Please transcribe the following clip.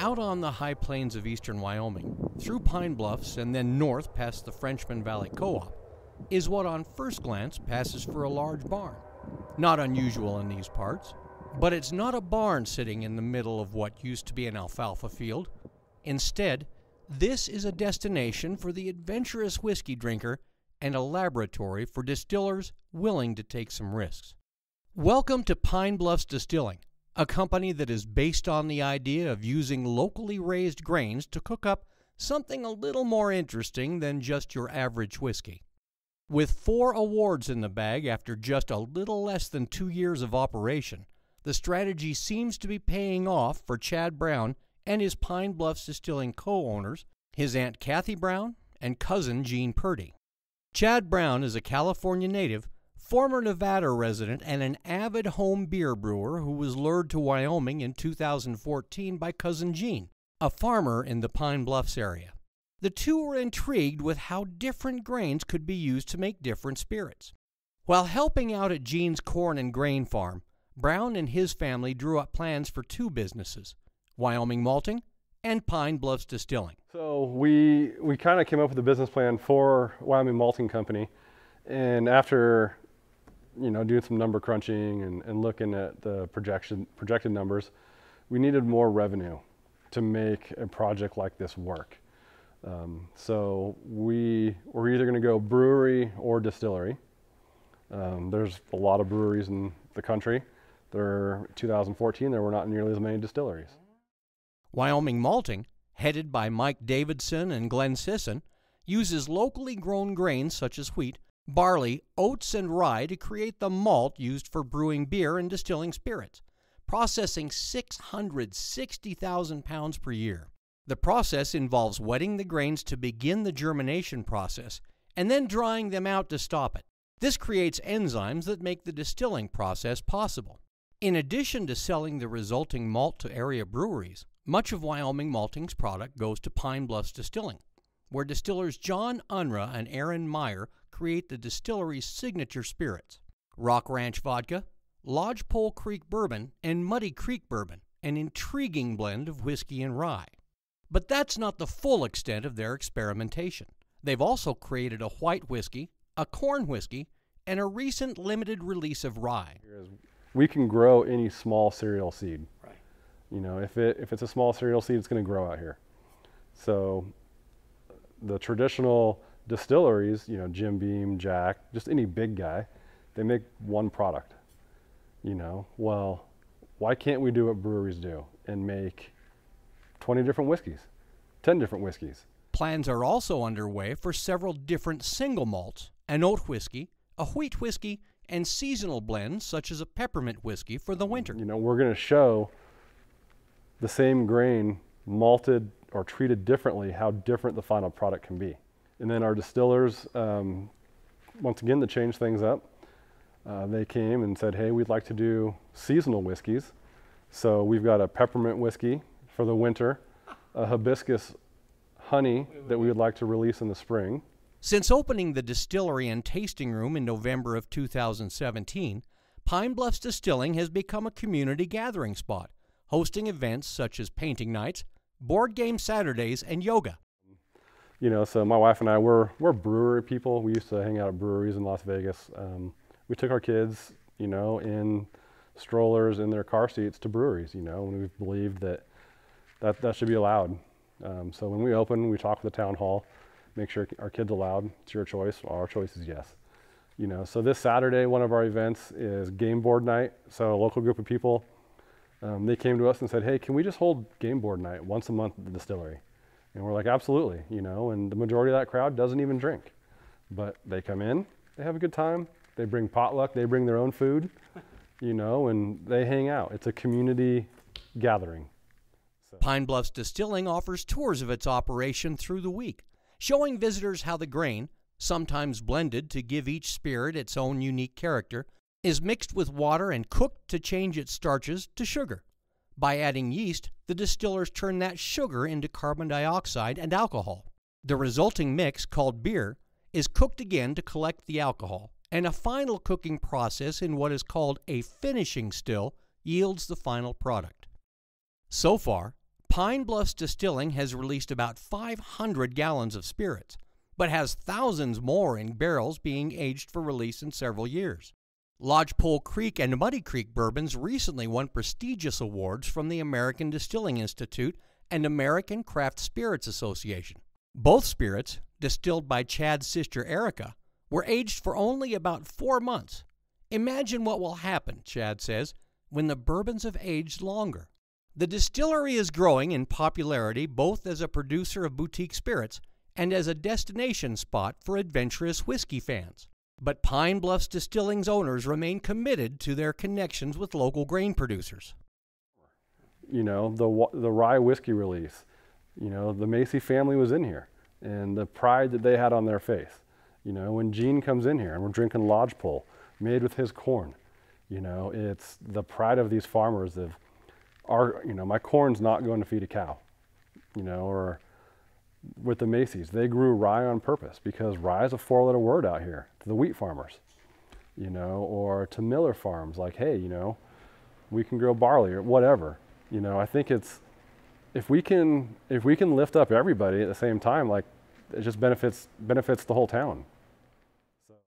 Out on the high plains of eastern Wyoming, through Pine Bluffs and then north past the Frenchman Valley Co-op, is what on first glance passes for a large barn. Not unusual in these parts, but it's not a barn sitting in the middle of what used to be an alfalfa field. Instead, this is a destination for the adventurous whiskey drinker and a laboratory for distillers willing to take some risks. Welcome to Pine Bluffs Distilling, a company that is based on the idea of using locally raised grains to cook up something a little more interesting than just your average whiskey. With 4 awards in the bag after just a little less than 2 years of operation, the strategy seems to be paying off for Chad Brown and his Pine Bluffs Distilling co-owners, his Aunt Kathy Brown and cousin Gene Purdy. Chad Brown is a California native, former Nevada resident, and an avid home beer brewer who was lured to Wyoming in 2014 by cousin Gene, a farmer in the Pine Bluffs area. The two were intrigued with how different grains could be used to make different spirits. While helping out at Gene's corn and grain farm, Brown and his family drew up plans for 2 businesses, Wyoming Malting and Pine Bluffs Distilling. So we kind of came up with a business plan for Wyoming Malting Company, and after doing some number crunching and looking at the projected numbers, we needed more revenue to make a project like this work. So we were either going to go brewery or distillery. There's a lot of breweries in the country. In 2014, there were not nearly as many distilleries. Wyoming Malting, headed by Mike Davidson and Glenn Sisson, uses locally grown grains such as wheat, barley, oats, and rye to create the malt used for brewing beer and distilling spirits, processing 660,000 pounds per year. The process involves wetting the grains to begin the germination process and then drying them out to stop it. This creates enzymes that make the distilling process possible. In addition to selling the resulting malt to area breweries, much of Wyoming Malting's product goes to Pine Bluffs Distilling, where distillers John Unruh and Aaron Meyer create the distillery's signature spirits: Rock Ranch Vodka, Lodgepole Creek Bourbon, and Muddy Creek Bourbon, an intriguing blend of whiskey and rye. But that's not the full extent of their experimentation. They've also created a white whiskey, a corn whiskey, and a recent limited release of rye. We can grow any small cereal seed. Right. If it's a small cereal seed, it's going to grow out here. So the traditional distilleries, Jim Beam, Jack, just any big guy, they make one product. Well, why can't we do what breweries do and make 20 different whiskeys, 10 different whiskeys? Plans are also underway for several different single malts, an oat whiskey, a wheat whiskey, and seasonal blends such as a peppermint whiskey for the winter. We're going to show the same grain malted or treated differently, how different the final product can be. And then our distillers, once again, to change things up, they came and said, hey, we'd like to do seasonal whiskeys. So we've got a peppermint whiskey for the winter, a hibiscus honey that we would like to release in the spring. Since opening the distillery and tasting room in November of 2017, Pine Bluffs Distilling has become a community gathering spot, hosting events such as painting nights, board game Saturdays, and yoga. So my wife and I, we're brewery people. We used to hang out at breweries in Las Vegas. We took our kids, in strollers in their car seats to breweries, and we believed that should be allowed. So when we open, we talk with the town hall, make sure our kids allowed. It's your choice. Our choice is yes. So this Saturday, one of our events is game board night. So a local group of people, they came to us and said, hey, can we just hold game board night once a month at the distillery? And we're like, absolutely, and the majority of that crowd doesn't even drink. But they come in, they have a good time, they bring potluck, they bring their own food, and they hang out. It's a community gathering. So. Pine Bluffs Distilling offers tours of its operation through the week, showing visitors how the grain, sometimes blended to give each spirit its own unique character, is mixed with water and cooked to change its starches to sugar. By adding yeast, the distillers turn that sugar into carbon dioxide and alcohol. The resulting mix, called beer, is cooked again to collect the alcohol, and a final cooking process in what is called a finishing still yields the final product. So far, Pine Bluffs Distilling has released about 500 gallons of spirits, but has thousands more in barrels being aged for release in several years. Lodgepole Creek and Muddy Creek bourbons recently won prestigious awards from the American Distilling Institute and American Craft Spirits Association. Both spirits, distilled by Chad's sister Erica, were aged for only about 4 months. Imagine what will happen, Chad says, when the bourbons have aged longer. The distillery is growing in popularity both as a producer of boutique spirits and as a destination spot for adventurous whiskey fans. But Pine Bluffs Distilling's owners remain committed to their connections with local grain producers. You know, the rye whiskey release, you know, the Macy family was in here, and the pride that they had on their face. You know, when Gene comes in here and we're drinking Lodgepole made with his corn, you know, it's the pride of these farmers of, you know, my corn's not going to feed a cow, you know, or with the Macy's, they grew rye on purpose because rye is a 4-letter word out here to the wheat farmers, you know, or to Miller farms, like, hey, you know, we can grow barley or whatever. You know, I think it's, if we can lift up everybody at the same time, like, it just benefits the whole town.